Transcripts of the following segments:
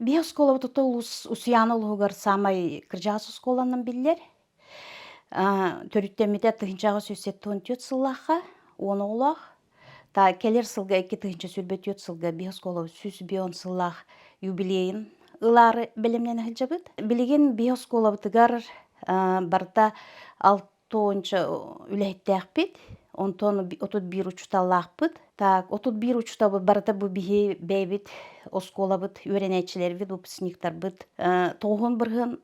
Биһэ оскуола тута усуяна улугар самай кырдьаҕас оскуоланан биллэр. Төрүттэммитэ тыһынчаҕа сүссет туонтьут сыллаахха, уону олох. Та келер сылга эки тыһынча сүрбетиот сылга биһэ оскуола сүс бион сыллаах юбилейин ылаары белемнен ыһылдьабыт. Билигин биһэ оскуолабытыгар барыта алтуонча үлэһиттээхпит, онтон отут биир учуталлаахпыт. Так, отут биир учутабыт барыта бу биһи бэйбит оскуолабыт, үөрэнээчилэрбит, выпускниктарбыт. Тоҕуһун бырыһын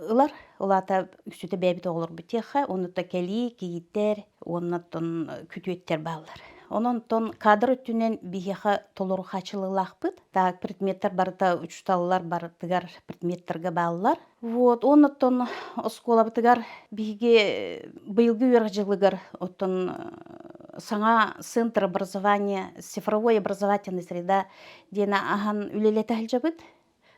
ылар, улаата үксүтэ бэйбит оҕолорбут тиэххэ, онута кэлии, киһиттэр, уоннаттон күтүөттэр баалар. Ононтон кадр өттүнен биһиэхэ толору хачылылаахпыт. Так, предметтер барыта учуталлар барытыгар предметтерге бааллар. Вот, онуттон оскуолабытыгар биһиги быйылгы үөрэх дьылыгар оттон саҥа центр образования, цифровой образовательная среда диэна аһан үлэлэтэ ыһылдьабыт.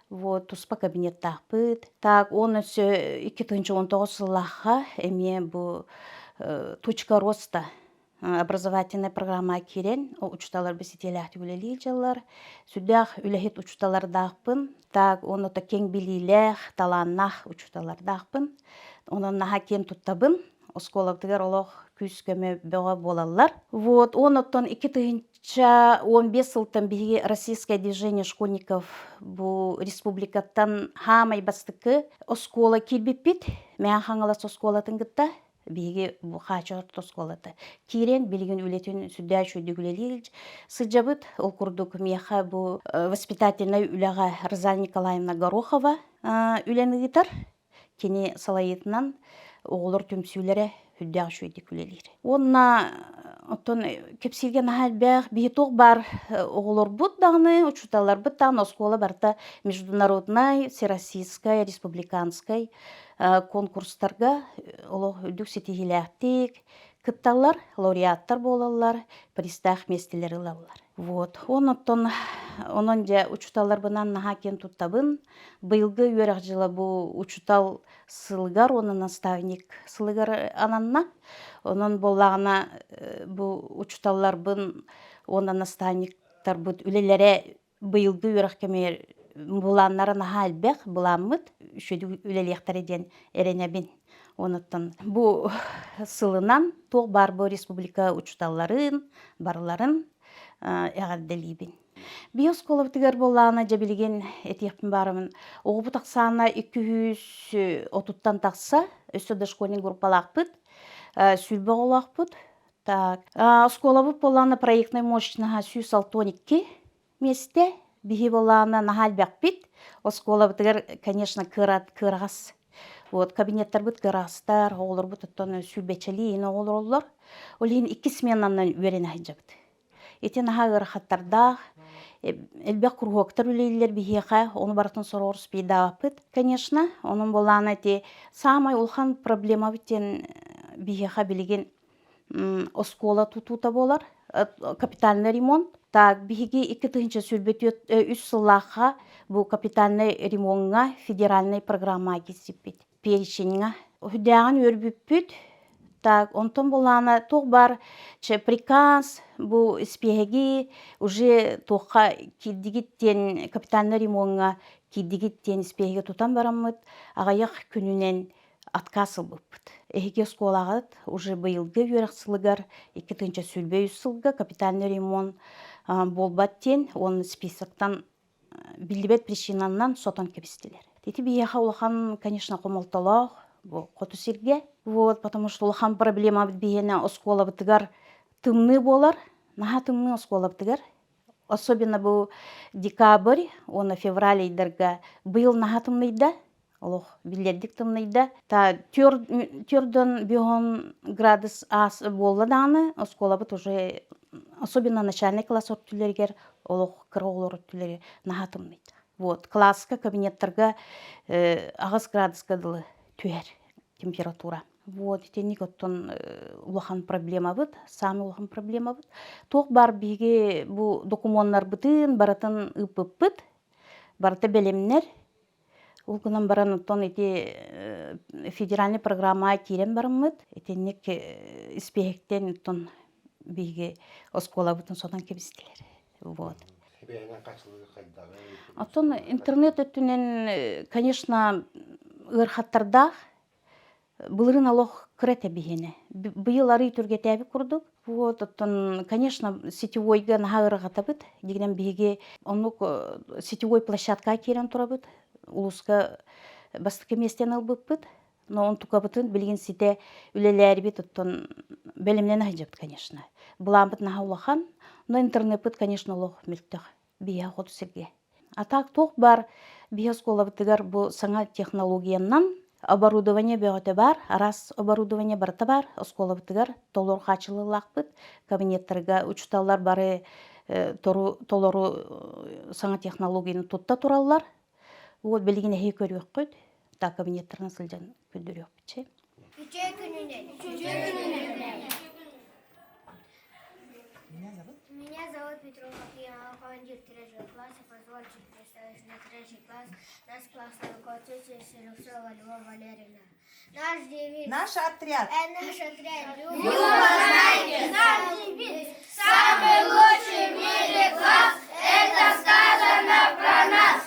Вот, туспа кабинеттаахпыт. Так, он өссө 2019 сыллаахха эмиэ бу точка роста образовательная программа кирен, учуталар бесителяхти үлэлии дьаллар. Сүддэх үлэхит учуталардаахпын. Так, онота кең билиилэх, талааннах учуталардаахпын. Онон наһа кен туттабын. Оскуолабытыгар олох күс көмө бөҕө буолаллар. Вот, оноттон 2015 сылтан биһиги Российское движение школьников бу республикаттан хаамай бастыкы оскуола киирбиппит. Мээн хаҥалас оскуолатын гытта. Биһиги бу хаачорт оскуолаты. Киирен билигин үлэтин сүддээ чуйдук үлэлиил сыдьабыт. Ол курдук миэхэ бу воспитательная үлэҕэ Розалия Николаевна Горохова үлэниитар. Кини салайытынан оҕолор түмсүүлэрэ хүддээх чуйдук үлэлиир. Онна оттон кепсилген аһаалбээх биһи туох бар оҕолорбут даҕаны, учуталарбыт даҕаны оскуола барта международной, всероссийской, республиканской конкурстарга олох үдүк ситиһилээхтик кытталлар, лауреаттар буолаллар, пристаах местилер ылаллар. Вот, онон же учуталларбынан наһа кен туттабын. Быйылгы үөрэх дьыла бу учутал сылыгар, онун наставник сылыгар ананна. Онон боллаҕына бу учуталларбын, онун наставниктарбыт үлэлэре быйылгы үөрэх кемер булааннары наһа элбэх буламмыт, үчүдү үлэлиэхтэр диэн эренебин. Онуттан бу сылынан туох бар бу республика учуталларын, барларын эҕэрдэлиибин. Биһэ оскуолабытыгар боллаҕына дьэ билигин этиэхпин баарымын. Оҕобу тахсаана 230 тахса, өссө дошкольный группалаахпыт, сүлбэ оҕолоохпут. Так, оскуолабыт боллаҕына проектной мощностьнаһа 162 месте. Биһи боллаҕына наһа элбэхпит. Оскуолабытыгар, конечно, кыраҕас. Вот, кабинеттарбыт кыраҕастар, оҕолорбут оттон сүлбэчэлиин оҕолороллор. Олиһин 2 сменанан үөрэн аһылдьабыт. Ити наһа ырахаттардаах, элбэх кургуоктар үлэйилэр биһиэхэ, ону барытын сороор спидааппыт. Конечно, онун боллаҕына ти самай улхан проблема битен биһиэхэ билигин оскуола тутуута болар, капитальный ремонт. Так, биһиги 2 тыһынча сүрбетиот 3 сыллаахха бу капитальный ремонтга федеральный программа кисиппит. Переченьга хүдээҕин үөрбүппүт. Так, онтон боллаана туох бар приказ бу испиэги уже туохха киддигиттен капитальный ремонтга киддигиттен испиэги тутан бараммыт, аҕайах күнүнен отказ ылбыппыт. Эһиги оскуолаҕат уже быйылгы үөрэх сылыгар 2 тыһынча сүрбэ 3 сылга капитальный ремонт болбаттен он списоктан билибет причинанан сотон кебистилер. Тити биэхэ улахан, конечно, комолтолоох бу хоту сирге. Вот, потому что улахан проблема биэна оскуолабытыгар тымны болар, наһа тымны оскуолабытыгар. Особенно бу декабрь, оны февраль айдарга быйыл наһа тымныйда. олох билдердик тымныйда. Та тёрдөн 5 градус ас болла даны, осколабыт уже особенно начальный класс өттүлергер олох кырголор өттүлери наха тымныйда. Вот, класска, кабинеттерга агыс градуска дылы түер температура. Вот, итенник оттон улахан проблема быт, самый улахан проблема быт. Тоқ бар биге бу документтар бытын баратын ыппыт, барыта белемнер. Ул гынан баран оттон эти федеральный программа тирен барыммыт. Итенник испехтен оттон биге оскола бытын содан кебистилер. Вот. Оттон интернет өттүнен, конечно, ырхаттарда былырын алох кірете бігені. Быйыл ары түрге тәбі күрдік. Вот, оттон, конечно, сетевойга наха ырғата быт. Дегенен биге онук сетевой площадка керен тура быт. Улуска бастықы местен албып быт. Но он тука бытын білген сете үлелер бит, оттон белемнен ахыджа быт, конечно. Бұлан быт наха улахан, но интернет быт, конечно, олох мүлттіқ. Бия ходу серге. А так тоқ бар, бия скола бытыгар бұл саңа технологияннан оборудование бөгөтө бар, арас оборудование барыта бар, оскола бытыгар толор хачылылак быт, кабинеттерге учталар бары толору саңа технологияны тутта тураллар. Вот белгине хей көрүк көт, та кабинеттерин сылжан көдөрүк биче. Меня зовут Петрова Кирилл, командир 3-го класса. Позвольте представить на 3-й класс. Наш классный руководитель Селюксова Львова Валерьевна. Наш девиз. Наш отряд. Наш отряд. Любознайки. Наш девиз. Самый лучший в мире класс. Это сказано про нас.